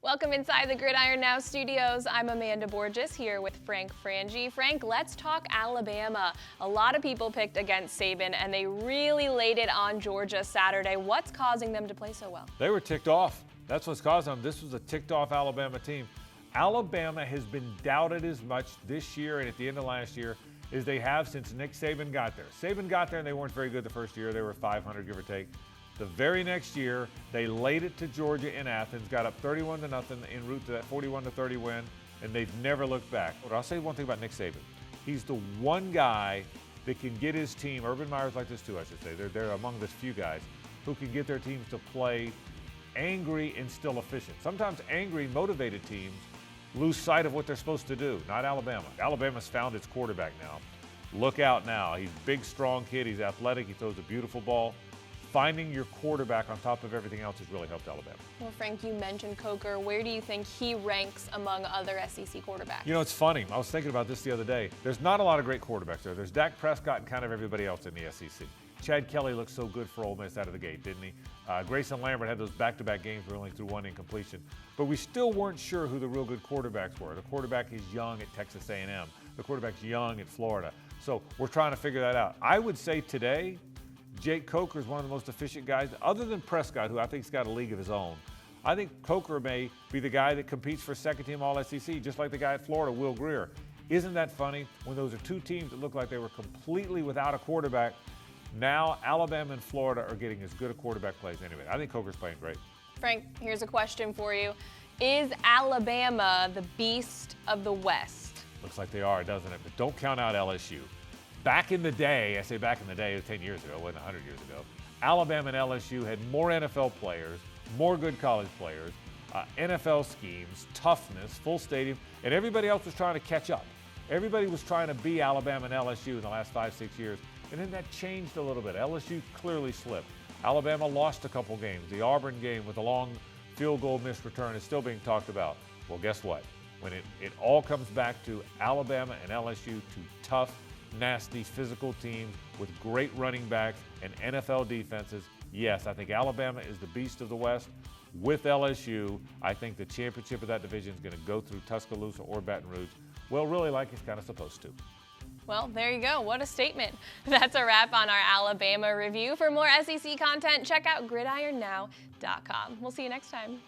Welcome inside the Gridiron Now studios. I'm Amanda Borges here with Frank Frangie. Frank, let's talk Alabama. A lot of people picked against Saban, and they really laid it on Georgia Saturday. What's causing them to play so well? They were ticked off. That's what's causing them. This was a ticked-off Alabama team. Alabama has been doubted as much this year and at the end of last year as they have since Nick Saban got there. Saban got there, and they weren't very good the first year. They were 500, give or take. The very next year, they laid it to Georgia in Athens, got up 31-0 en route to that 41-30 win, and they've never looked back. But I'll say one thing about Nick Saban. He's the one guy that can get his team, Urban Meyer's like this too, I should say. They're among the few guys who can get their teams to play angry and still efficient. Sometimes angry, motivated teams lose sight of what they're supposed to do. Not Alabama. Alabama's found its quarterback now. Look out now. He's a big, strong kid. He's athletic. He throws a beautiful ball. Finding your quarterback on top of everything else has really helped Alabama. Well, Frank, you mentioned Coker. Where do you think he ranks among other SEC quarterbacks? You know, it's funny. I was thinking about this the other day. There's not a lot of great quarterbacks there. There's Dak Prescott and kind of everybody else in the SEC. Chad Kelly looked so good for Ole Miss out of the gate, didn't he? Grayson Lambert had those back-to-back games where he only threw one incompletion. But we still weren't sure who the real good quarterbacks were. The quarterback is young at Texas A&M. The quarterback's young at Florida. So we're trying to figure that out. I would say today, Jake Coker is one of the most efficient guys, other than Prescott, who I think's got a league of his own. I think Coker may be the guy that competes for second-team All-SEC, just like the guy at Florida, Will Grier. Isn't that funny? When those are two teams that look like they were completely without a quarterback, now Alabama and Florida are getting as good a quarterback play as anybody. I think Coker's playing great. Frank, here's a question for you. Is Alabama the beast of the West? Looks like they are, doesn't it? But don't count out LSU. Back in the day, I say back in the day, it was 10 years ago, it wasn't 100 years ago, Alabama and LSU had more NFL players, more good college players, NFL schemes, toughness, full stadium, and everybody else was trying to catch up. Everybody was trying to be Alabama and LSU in the last 5-6 years, and then that changed a little bit. LSU clearly slipped. Alabama lost a couple games. The Auburn game with a long field goal missed return is still being talked about. Well, guess what? When it all comes back to Alabama and LSU, two tough, nasty, physical teams with great running backs and NFL defenses. Yes, I think Alabama is the beast of the West. With LSU, I think the championship of that division is going to go through Tuscaloosa or Baton Rouge. Well, really like it's kind of supposed to. Well, there you go. What a statement. That's a wrap on our Alabama review. For more SEC content, check out gridironnow.com. We'll see you next time.